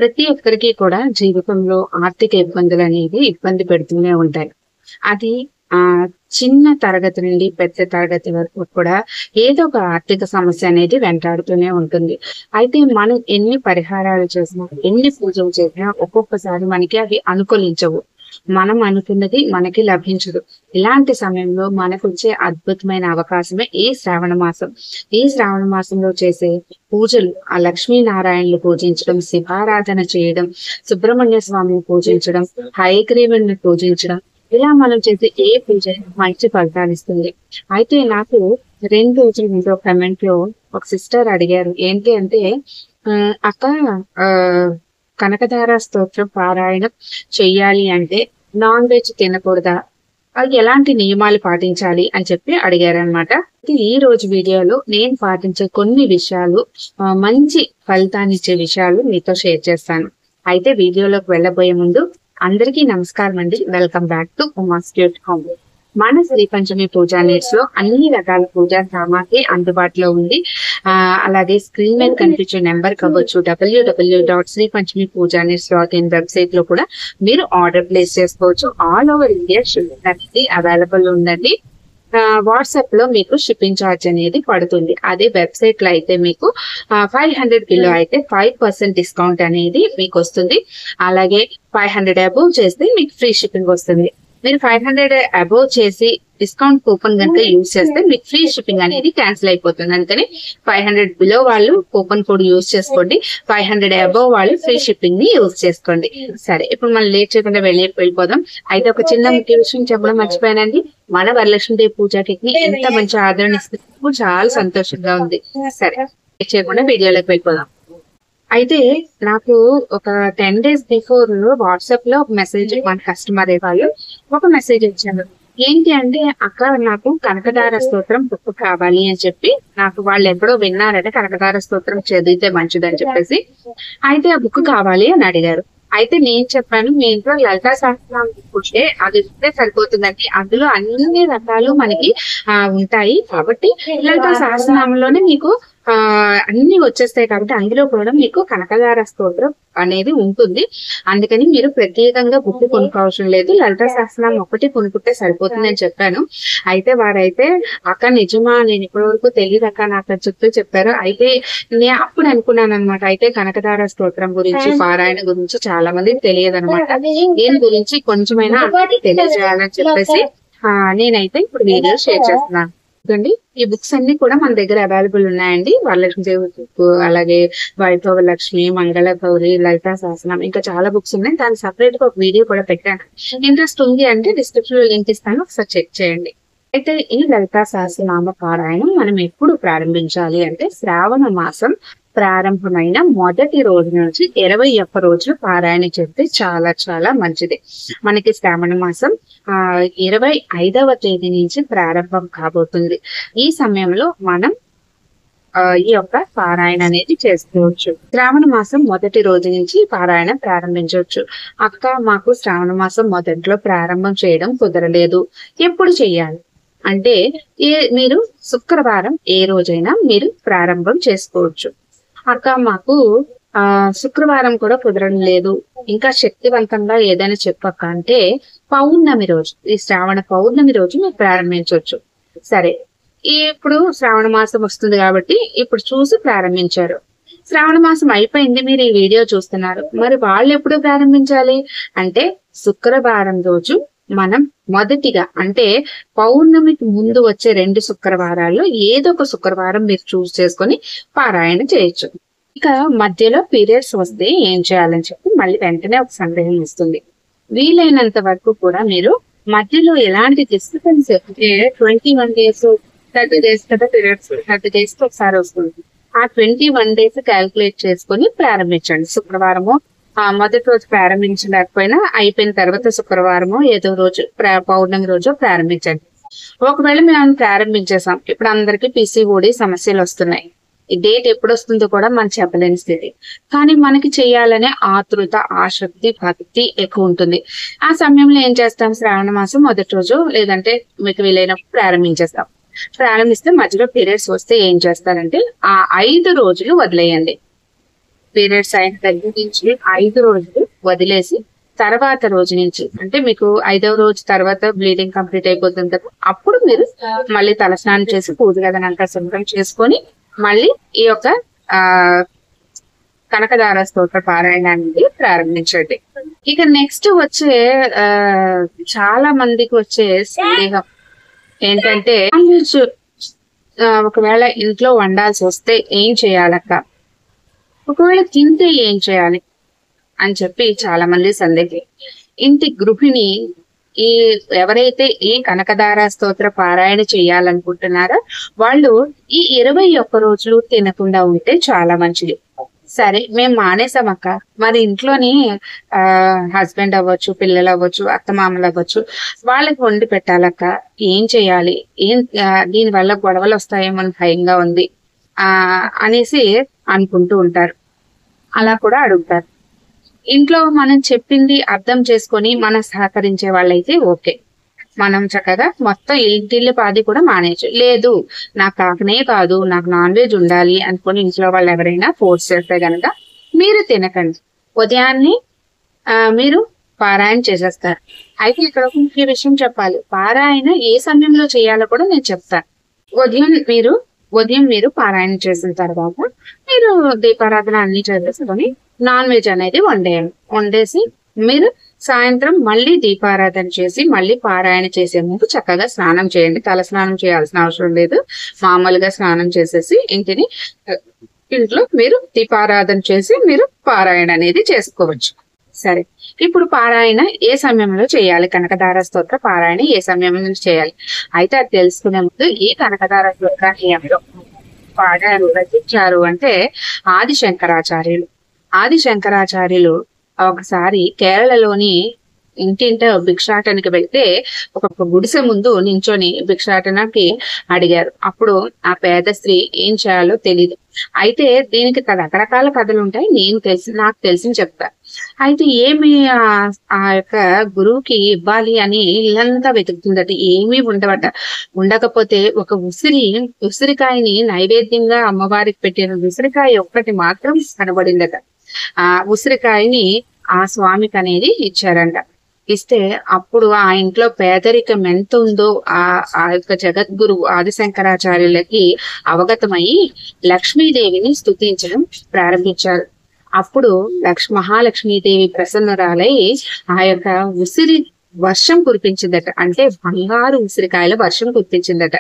ప్రతి ఒక్కరికి కూడా జీవితంలో ఆర్థిక ఇబ్బందులు అనేది ఇబ్బంది పెడుతూనే ఉంటాయి. అది ఆ చిన్న తరగతి నుండి పెద్ద తరగతి వరకు కూడా ఏదో ఒక ఆర్థిక సమస్య అనేది వెంటాడుతూనే ఉంటుంది. అయితే మనం ఎన్ని పరిహారాలు చేసినా, ఎన్ని పూజలు చేసినా ఒక్కొక్కసారి మనకి అవి అనుకూలించవు. మనం అనుకున్నది మనకి లభించదు. ఇలాంటి సమయంలో మనకు వచ్చే అద్భుతమైన అవకాశమే ఈ శ్రావణ మాసం. ఈ శ్రావణ మాసంలో చేసే పూజలు, ఆ లక్ష్మీనారాయణలు పూజించడం, శివారాధన చేయడం, సుబ్రహ్మణ్య స్వామిని పూజించడం, హయగ్రీవుని పూజించడం, ఇలా మనం చేసే ఏ పూజ మంచి ఫలితాలు ఇస్తుంది. అయితే నాకు 2 రోజుల ముందు కమెంట్ లో ఒక సిస్టర్ అడిగారు, ఏంటి అంటే అక్క ఆ కనకధార స్తోత్రం పారాయణం చెయ్యాలి అంటే నాన్ వెజ్ తినకూడదా, అది ఎలాంటి నియమాలు పాటించాలి అని చెప్పి అడిగారనమాట. ఈ రోజు వీడియోలో నేను పాటించే కొన్ని విషయాలు, మంచి ఫలితాన్ని ఇచ్చే విషయాలు మీతో షేర్ చేస్తాను. అయితే వీడియోలోకి వెళ్ళబోయే ముందు అందరికీ నమస్కారం అండి. Welcome back to Uma's cute home. మన శ్రీ పంచమి పూజా నీడ్స్ లో అన్ని రకాల పూజా సామాగ్రి అందుబాటులో ఉంది. అలాగే స్క్రీన్ మీద కనిపించే నెంబర్ కావచ్చు, www.sripanchamipujanits.in వెబ్సైట్ లో కూడా మీరు ఆర్డర్ ప్లేస్ చేసుకోవచ్చు. ఆల్ ఓవర్ ఇండియా షిప్పింగ్ అనేది అవైలబుల్ ఉందండి. వాట్సాప్ లో మీకు షిప్పింగ్ ఛార్జ్ అనేది పడుతుంది. అదే వెబ్సైట్ లో అయితే మీకు 500 బిలో అయితే 5% డిస్కౌంట్ అనేది మీకు వస్తుంది. అలాగే 500 అబోవ్ చేస్తే మీకు ఫ్రీ షిప్పింగ్ వస్తుంది. మీరు 500 అబోవ్ చేసి డిస్కౌంట్ కూపన్ కనుక యూజ్ చేస్తే మీకు ఫ్రీ షిప్పింగ్ అనేది క్యాన్సిల్ అయిపోతుంది. అందుకని 500 బిలో వాళ్ళు కూపన్ కోడ్ యూజ్ చేసుకోండి, 500 అబోవ్ వాళ్ళు ఫ్రీ షిప్పింగ్ ని యూజ్ చేసుకోండి. సరే, ఇప్పుడు మనం లేట్ చేయకుండా వెళ్ళిపోదాం. అయితే ఒక చిన్న ముఖ్య విషయం చెప్పడం మర్చిపోయానండి. మన వరలక్ష్మీదేవి పూజా కిట్ ని ఎంత మంచి ఆదరణ ఇస్తున్నారు, చాలా సంతోషంగా ఉంది. సరే, లేట్ చేయకుండా వీడియోలోకి వెళ్ళిపోదాం. అయితే నాకు ఒక 10 days బిఫోర్ వాట్సాప్ లో ఒక మెసేజ్, మన కస్టమర్ వాళ్ళు ఒక మెసేజ్ ఇచ్చారు. ఏంటి అంటే, అక్క నాకు కనకధార స్తోత్రం బుక్ కావాలి అని చెప్పి, నాకు వాళ్ళు ఎప్పుడో విన్నారంటే కనకధార స్తోత్రం చదివితే మంచిదని చెప్పేసి, అయితే ఆ బుక్ కావాలి అని అడిగారు. అయితే నేను చెప్పాను, మీ ఇంట్లో లలితా సహస్రనామం ఉంటే అది ఉంటే సరిపోతుందండి. అందులో అన్ని రకాలు మనకి ఉంటాయి కాబట్టి లలితా సహస్రనామంలోనే మీకు అన్ని వచ్చేస్తాయి కాబట్టి అందులో కూడా మీకు కనకధార స్తోత్రం అనేది ఉంటుంది. అందుకని మీరు ప్రత్యేకంగా బుక్ కొనుక్కోవసరం లేదు, లలితా సహస్రనామం ఒకటి కొనుక్కుంటే సరిపోతుంది అని చెప్పాను. అయితే వారైతే, అక్క నిజమా, నేను ఇప్పటి వరకు తెలియదు అక్క, నాకు చెప్తూ చెప్పారు. అయితే నేను అప్పుడు అనుకున్నాను అనమాట, అయితే కనకధార స్తోత్రం గురించి, పారాయణ గురించి చాలా మందికి తెలియదు అనమాట. దీని గురించి కొంచెమైనా తెలియజేయాలని చెప్పేసి నేనైతే ఇప్పుడు వీడియో షేర్ చేస్తున్నాను. ఈ బుక్స్ అన్ని కూడా మన దగ్గర అవైలబుల్ ఉన్నాయండి. వరలక్ష్మీదేవి బుక్, అలాగే వైభవ లక్ష్మి, మంగళ గౌరి, లలితా సహస్రనామం, ఇంకా చాలా బుక్స్ ఉన్నాయి. దాని సపరేట్ గా ఒక వీడియో కూడా పెట్టాను. ఇంట్రెస్ట్ ఉంది అంటే డిస్క్రిప్షన్ లో లింక్ ఇస్తాను, ఒకసారి చెక్ చేయండి. అయితే ఈ లలితా సహస్రనామ పారాయణం మనం ఎప్పుడు ప్రారంభించాలి అంటే, శ్రావణ మాసం ప్రారంభమైన మొదటి రోజు నుంచి 21 రోజులు పారాయణ చేస్తే చాలా చాలా మంచిది. మనకి శ్రావణ మాసం 25వ తేదీ నుంచి ప్రారంభం కాబోతుంది. ఈ సమయంలో మనం ఈ యొక్క పారాయణ అనేది చేసుకోవచ్చు. శ్రావణ మాసం మొదటి రోజు నుంచి పారాయణ ప్రారంభించవచ్చు. అక్క, మాకు శ్రావణ మాసం మొదట్లో ప్రారంభం చేయడం కుదరలేదు, ఎప్పుడు చెయ్యాలి అంటే, మీరు శుక్రవారం ఏ రోజైనా మీరు ప్రారంభం చేసుకోవచ్చు. అక్క, మాకు శుక్రవారం కూడా కుదరడం లేదు, ఇంకా శక్తివంతంగా ఏదైనా చెప్పక్క అంటే, పౌర్ణమి రోజు, ఈ శ్రావణ పౌర్ణమి రోజు మీరు ప్రారంభించవచ్చు. సరే, ఇప్పుడు శ్రావణ మాసం వస్తుంది కాబట్టి ఇప్పుడు చూసి ప్రారంభించారు. శ్రావణ మాసం అయిపోయింది, మీరు ఈ వీడియో చూస్తున్నారు, మరి వాళ్ళు ఎప్పుడు ప్రారంభించాలి అంటే, శుక్రవారం రోజు మనం మొదటిగా, అంటే పౌర్ణమికి ముందు వచ్చే 2 శుక్రవారాల్లో ఏదో ఒక శుక్రవారం మీరు చూస్ చేసుకొని పారాయణ చేయొచ్చు. ఇక మధ్యలో పీరియడ్స్ వస్తే ఏం చేయాలని చెప్పి మళ్ళీ వెంటనే ఒక సందేహం వస్తుంది. వీలైనంత వరకు కూడా మీరు మధ్యలో ఎలాంటి డిస్టర్బెన్స్, 21 days 30 days కదా పీరియడ్స్, 30 days కి ఒకసారి వస్తుంది. ఆ 21 days క్యాల్కులేట్ చేసుకొని ప్రారంభించండి. శుక్రవారము మొదటి రోజు ప్రారంభించలేకపోయినా అయిపోయిన తర్వాత శుక్రవారమో ఏదో రోజు పౌర్ణమి రోజు ప్రారంభించండి. ఒకవేళ మేము ప్రారంభించేసాం, ఇప్పుడు అందరికి PCOD సమస్యలు వస్తున్నాయి, ఈ డేట్ ఎప్పుడు వస్తుందో కూడా మనం చెప్పలేని స్థితి, కానీ మనకి చేయాలనే ఆతృత, ఆసక్తి, భక్తి ఎక్కువ ఉంటుంది. ఆ సమయంలో ఏం చేస్తాం, శ్రావణ మాసం మొదటి రోజు లేదంటే మీకు వీలైనప్పుడు ప్రారంభించేస్తాం. ప్రారంభిస్తే మధ్యలో పీరియడ్స్ వస్తే ఏం చేస్తారంటే ఆ 5 రోజులు వదిలేయండి. పీరియడ్స్ అయిన దగ్గర నుంచి 5 రోజులు వదిలేసి తర్వాత రోజు నుంచి, అంటే మీకు 5వ రోజు తర్వాత బ్లీడింగ్ కంప్లీట్ అయిపోతుంది కదా, అప్పుడు మీరు మళ్ళీ తలస్నానం చేసి పూజ గదనంతా శుభ్రం చేసుకొని మళ్ళీ ఈ యొక్క ఆ కనకదార స్తోత్ర పారాయణాన్ని ప్రారంభించండి. ఇక నెక్స్ట్ వచ్చే చాలా మందికి వచ్చే సందేహం ఏంటంటే, ఒకవేళ ఇంట్లో వండాల్సి వస్తే ఏం చేయాలక్క, ఒకవేళ తింటే ఏం చేయాలి అని చెప్పి చాలా మంది సందేహం. ఇంటి గృహిణి ఎవరైతే ఈ కనకదార స్తోత్ర పారాయణ చేయాలనుకుంటున్నారో వాళ్ళు ఈ 21 రోజులు తినకుండా ఉంటే చాలా మంచిది. సరే మేము మానేసామక్క, మరి ఇంట్లోని హస్బెండ్ అవ్వచ్చు, పిల్లలు అవ్వచ్చు, అత్తమామలు అవ్వచ్చు, వాళ్ళకి వండి పెట్టాలక్క, ఏం చేయాలి, దీని వల్ల గొడవలు వస్తాయేమో భయంగా ఉంది అనేసి అనుకుంటూ ఉంటారు. అలా కూడా అడుగుతారు. ఇంట్లో మనం చెప్పింది అర్థం చేసుకొని మనం సహకరించే వాళ్ళైతే ఓకే, మనం చక్కగా మొత్తం ఇంటిల్లి పాది కూడా మానేయచ్చు. లేదు నాకు కాకనే కాదు, నాకు నాన్ వెజ్ ఉండాలి అనుకుని ఇంట్లో వాళ్ళు ఎవరైనా ఫోర్స్ చేస్తే గనక మీరు తినకండి, ఉదయాన్నే మీరు పారాయణ చేసేస్తారు. అయితే ఇక్కడ ఒక ముఖ్య విషయం చెప్పాలి, పారాయణ ఏ సమయంలో చేయాలో కూడా నేను చెప్తాను. ఉదయం మీరు పారాయణ చేసిన తర్వాత మీరు దీపారాధన అన్ని చేసేసుకొని నాన్ వెజ్ అనేది వండేసి మీరు సాయంత్రం మళ్ళీ దీపారాధన చేసి మళ్ళీ పారాయణ చేసే ముందు చక్కగా స్నానం చేయండి. తల స్నానం చేయాల్సిన అవసరం లేదు, మామూలుగా స్నానం చేసేసి ఇంట్లో మీరు దీపారాధన చేసి మీరు పారాయణ అనేది చేసుకోవచ్చు. సరే, ఇప్పుడు పారాయణ ఏ సమయంలో చేయాలి, కనకదార స్తోత్ర పారాయణ ఏ సమయంలో చేయాలి అయితే అది తెలుసుకునే ముందు ఈ కనకదార స్తోత్రాన్ని పాడారు రచించారు అంటే ఆదిశంకరాచార్యులు ఒకసారి కేరళలోని ఇంటింట భిక్షాటనకి వెళ్తే ఒక గుడిసె ముందు నించొని భిక్షాటనకి అడిగారు. అప్పుడు ఆ పేద స్త్రీ ఏం చేయాలో తెలియదు. అయితే దీనికి రకరకాల కథలు ఉంటాయి, నాకు తెలిసి చెప్తా. అయితే ఏమి ఆ యొక్క గురువుకి ఇవ్వాలి అని ఇల్లంతా వెతుకుతుందట, ఏమీ ఉండకపోతే ఒక ఉసిరికాయని నైవేద్యంగా అమ్మవారికి పెట్టిన ఉసిరికాయ ఒక్కటి మాత్రం కనబడిందట. ఆ ఉసిరికాయని ఆ స్వామికి అనేది ఇచ్చారంట. ఇస్తే అప్పుడు ఆ ఇంట్లో పేదరికం ఎంత ఉందో ఆ యొక్క జగద్గురు ఆదిశంకరాచార్యులకి అవగతమై లక్ష్మీదేవిని స్తుతించడం ప్రారంభించారు. అప్పుడు మహాలక్ష్మీదేవి ప్రసన్నురాలై ఆ యొక్క ఉసిరి వర్షం కురిపించిందట, అంటే బంగారు ఉసిరికాయల వర్షం కురిపించిందట.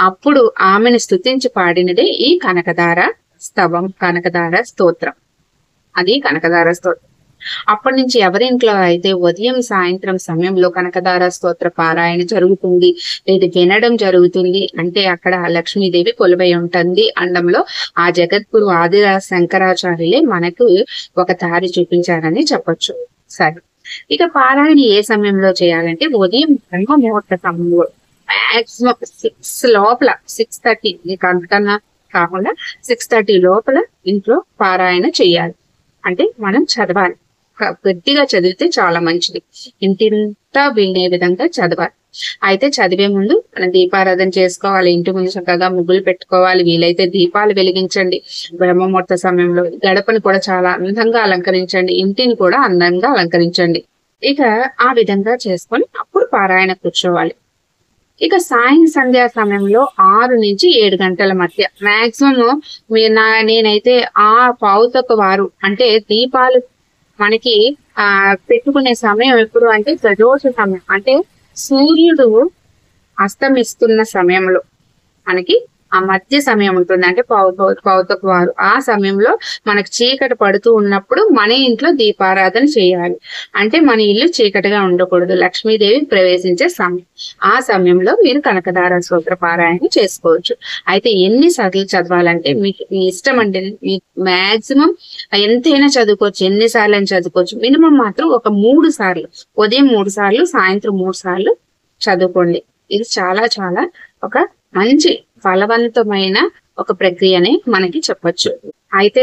అప్పుడు ఆమెను స్తుతించి పాడినదే ఈ కనకదార స్తోత్రం. అది కనకదార స్తోత్రం. అప్పటి నుంచి ఎవరింట్లో అయితే ఉదయం సాయంత్రం సమయంలో కనకదార స్తోత్ర పారాయణ జరుగుతుంది లేదా వినడం జరుగుతుంది అంటే అక్కడ లక్ష్మీదేవి కొలువై ఉంటుంది అండంలో ఆ జగద్గురు ఆది శంకరాచార్యులే మనకు ఒక దారి చూపించారని చెప్పొచ్చు. సరే, ఇక పారాయణ ఏ సమయంలో చేయాలంటే ఉదయం బ్రహ్మ ముహూర్త సమయంలో మాక్సిమం 6 లోపల 6:30 నీకు అంతకన్నా కాకుండా 6:30 లోపల ఇంట్లో పారాయణ చేయాలి. అంటే మనం చదవాలి, గట్టిగా చదివితే చాలా మంచిది, ఇంటింతా వినే విధంగా చదవాలి. అయితే చదివే ముందు మనం దీపారాధన చేసుకోవాలి, ఇంటి ముందు చక్కగా ముగ్గులు పెట్టుకోవాలి, వీలైతే దీపాలు వెలిగించండి. బ్రహ్మముహూర్త సమయంలో గడపని కూడా చాలా అందంగా అలంకరించండి, ఇంటిని కూడా అందంగా అలంకరించండి. ఇక ఆ విధంగా చేసుకొని అప్పుడు పారాయణ కూర్చోవాలి. ఇక సంధ్యా సమయంలో 6 నుంచి 7 గంటల మధ్య మాక్సిమం నేనైతే ఆ పావుతకు వారు అంటే దీపాలు మనకి పెట్టుకునే సమయం ఎప్పుడు అంటే ప్రదోష సమయం, అంటే సూర్యుడు అస్తమిస్తున్న సమయంలో మనకి ఆ మధ్య సమయం ఉంటుంది, అంటే పావుతకు వారు. ఆ సమయంలో మనకు చీకటి పడుతూ ఉన్నప్పుడు మన ఇంట్లో దీపారాధన చేయాలి. అంటే మన ఇల్లు చీకటిగా ఉండకూడదు, లక్ష్మీదేవి ప్రవేశించే సమయం. ఆ సమయంలో మీరు కనకదార స్తోత్ర పారాయణ చేసుకోవచ్చు. అయితే ఎన్ని సార్లు చదవాలంటే మీకు మీ ఇష్టం అండి, మీకు మాక్సిమం ఎంతైనా చదువుకోవచ్చు, ఎన్నిసార్లు అని చదువుకోవచ్చు. మినిమం మాత్రం ఒక 3 సార్లు, ఉదయం 3 సార్లు, సాయంత్రం 3 సార్లు చదువుకోండి. ఇది చాలా చాలా ఒక మంచి ఫలవంతమైన ఒక ప్రక్రియనే మనకి చెప్పొచ్చు. అయితే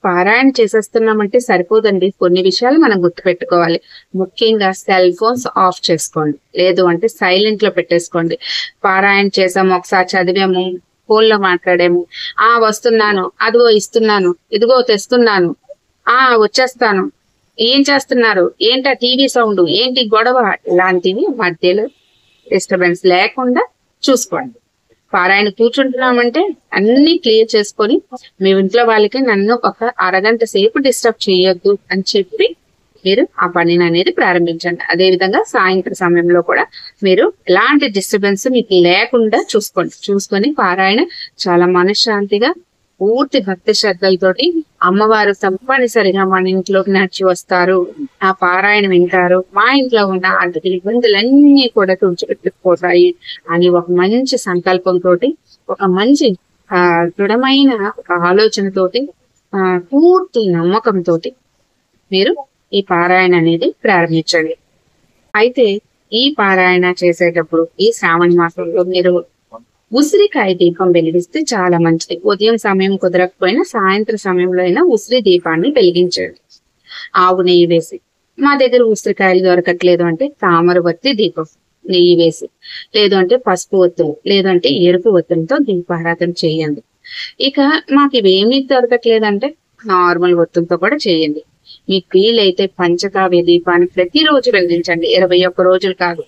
పారాయణ చేసేస్తున్నామంటే సరిపోదండి, కొన్ని విషయాలు మనం గుర్తుపెట్టుకోవాలి. ముఖ్యంగా సెల్ ఫోన్స్ ఆఫ్ చేసుకోండి, లేదు అంటే సైలెంట్ లో పెట్టేసుకోండి. పారాయణ చేసాము, ఒకసారి చదివాము, ఫోన్ లో మాట్లాడాము, వస్తున్నాను, అదిగో ఇస్తున్నాను, ఇదిగో తెస్తున్నాను, వచ్చేస్తాను, ఏం చేస్తున్నారు, ఏంటా టీవీ సౌండ్, ఏంటి గొడవ, ఇలాంటివి మధ్యలో డిస్టర్బెన్స్ లేకుండా చూసుకోండి. పారాయణ కూర్చుంటున్నామంటే అన్ని క్లియర్ చేసుకొని మీ ఇంట్లో వాళ్ళకి నన్ను ఒక అరగంట సేపు డిస్టర్బ్ చేయొద్దు అని చెప్పి మీరు ఆ పనిని అనేది ప్రారంభించండి. అదే విధంగా సాయంత్రం సమయంలో కూడా మీరు ఎలాంటి డిస్టర్బెన్స్ మీకు లేకుండా చూసుకొని పారాయణ చాలా మనశ్శాంతిగా పూర్తి భక్తి శ్రద్ధలతోటి అమ్మవారు తప్పనిసరిగా మన ఇంట్లోకి నడిచి వస్తారు, ఆ పారాయణ వింటారు, మా ఇంట్లో ఉన్న ఆర్థిక ఇబ్బందులన్నీ కూడా తుడిచిపెట్టుకుపోతాయి అని ఒక మంచి సంకల్పంతో, ఒక మంచి దృఢమైన ఒక ఆలోచనతోటి, పూర్తి నమ్మకంతో మీరు ఈ పారాయణ అనేది ప్రారంభించండి. అయితే ఈ పారాయణ చేసేటప్పుడు ఈ శ్రావణ మాసంలో మీరు ఉసిరికాయ దీపం వెలిగిస్తే చాలా మంచిది. ఉదయం సమయం కుదరకపోయినా సాయంత్రం సమయంలో అయినా ఉసిరి దీపాన్ని వెలిగించండి ఆవు నెయ్యి వేసి. మా దగ్గర ఉసిరికాయలు దొరకట్లేదు అంటే తామర వత్తి దీపం నెయ్యి వేసి, లేదు అంటే పసుపు ఒత్తులు, లేదంటే ఎరుపు ఒత్తులతో దీపారాధన చేయండి. ఇక మాకు ఇవేమీ దొరకట్లేదంటే నార్మల్ ఒత్తులతో కూడా చేయండి. మీకు వీలైతే పంచకావ్య దీపాన్ని ప్రతిరోజు వెలిగించండి. 21 రోజులు కాదు,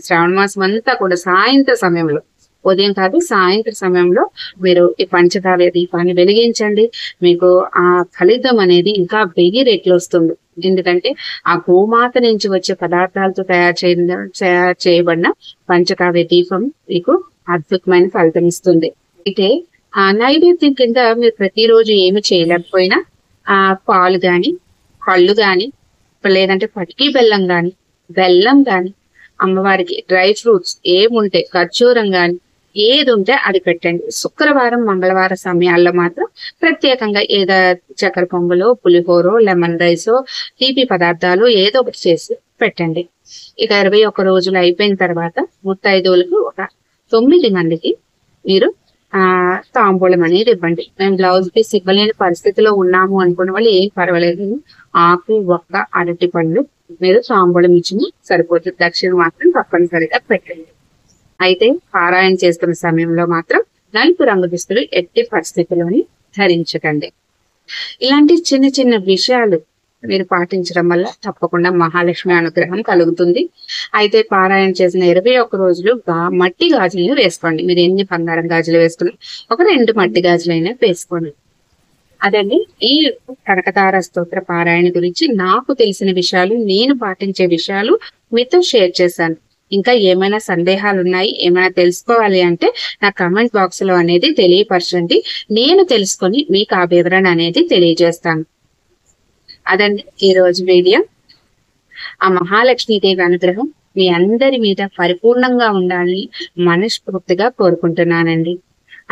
శ్రావణ మాసం అంతా కూడా సాయంత్రం సమయంలో, ఉదయం కాదు సాయంత్రం సమయంలో మీరు ఈ పంచకావ్య దీపాన్ని వెలిగించండి. మీకు ఆ ఫలితం అనేది ఇంకా 1000 రెట్లు వస్తుంది. ఎందుకంటే ఆ గోమాత నుంచి వచ్చే పదార్థాలతో తయారు చేయబడిన పంచకావ్య దీపం మీకు అద్భుతమైన ఫలితం ఇస్తుంది. అయితే ఆ నైవేద్యం కింద మీరు ప్రతిరోజు ఏమి చేయలేకపోయినా పాలు గాని, పళ్ళు గాని, లేదంటే పటికీ బెల్లం గాని, బెల్లం గాని, అమ్మవారికి డ్రై ఫ్రూట్స్ ఏముంటే ఖర్జూరం గాని ఏది ఉంటే అది పెట్టండి. శుక్రవారం మంగళవారం సమయాల్లో మాత్రం ప్రత్యేకంగా ఏదో చక్కెర పొంగలో, పులిహోరో, లెమన్ రైసో, తీపి పదార్థాలు ఏదో ఒకటి చేసి పెట్టండి. ఇక 21 రోజులు అయిపోయిన తర్వాత ముత్తైదువులకు ఒక 9 మందికి మీరు తాంబూలం అనేది ఇవ్వండి. మేము బ్లౌజ్ పీస్ ఇవ్వలేని పరిస్థితిలో ఉన్నాము అనుకున్న వాళ్ళు ఏం పర్వాలేదు, ఆకు, ఒక్క, అరటి పళ్ళు మీరు తాంబూలం ఇచ్చిన సరిపోతుంది. దక్షిణ మాత్రం తప్పనిసరిగా పెట్టండి. అయితే పారాయణ చేస్తున్న సమయంలో మాత్రం నలుపు రంగు దుస్తులు ఎట్టి పరిస్థితుల్లోని ధరించకండి. ఇలాంటి చిన్న చిన్న విషయాలు మీరు పాటించడం వల్ల తప్పకుండా మహాలక్ష్మి అనుగ్రహం కలుగుతుంది. అయితే పారాయణ చేసిన 21 రోజులు మట్టి గాజులను వేసుకోండి. మీరు ఎన్ని బంగారం గాజులు వేసుకుని ఒక 2 మట్టి గాజులైనా వేసుకోండి. అదండి ఈ కనకతార స్తోత్ర పారాయణ గురించి నాకు తెలిసిన విషయాలు, నేను పాటించే విషయాలు మీతో షేర్ చేశాను. ఇంకా ఏమైనా సందేహాలు ఉన్నాయి, ఏమైనా తెలుసుకోవాలి అంటే నా కమెంట్ బాక్స్ లో అనేది తెలియపరచండి. నేను తెలుసుకొని మీకు ఆ వివరణ అనేది తెలియజేస్తాను. అదండి ఈ రోజు వీడియో. ఆ మహాలక్ష్మీదేవి అనుగ్రహం మీ అందరి మీద పరిపూర్ణంగా ఉండాలని మనస్ఫూర్తిగా కోరుకుంటున్నానండి.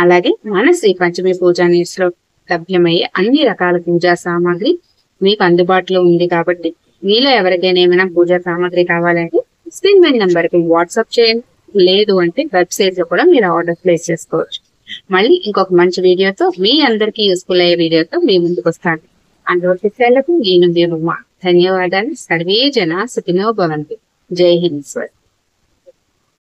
అలాగే మన శ్రీ పంచమి పూజా నీడ్స్ లో లభ్యమయ్యే అన్ని రకాల పూజా సామాగ్రి మీకు అందుబాటులో ఉంది కాబట్టి మీలో ఎవరికైనా ఏమైనా పూజా సామాగ్రి కావాలంటే స్క్రీన్ మీద నంబర్ కి వాట్సాప్ చేయండి. లేదు అంటే వెబ్సైట్ లో కూడా మీరు ఆర్డర్ ప్లేస్ చేసుకోవచ్చు. మళ్ళీ ఇంకొక మంచి వీడియోతో, మీ అందరికీ యూస్ఫుల్ అయ్యే వీడియోతో మీ ముందుకు వస్తాను. అందరికీ నేను ధన్యవాదాలు. సర్వే జన సుఖినో భవంతు. జై హింద్.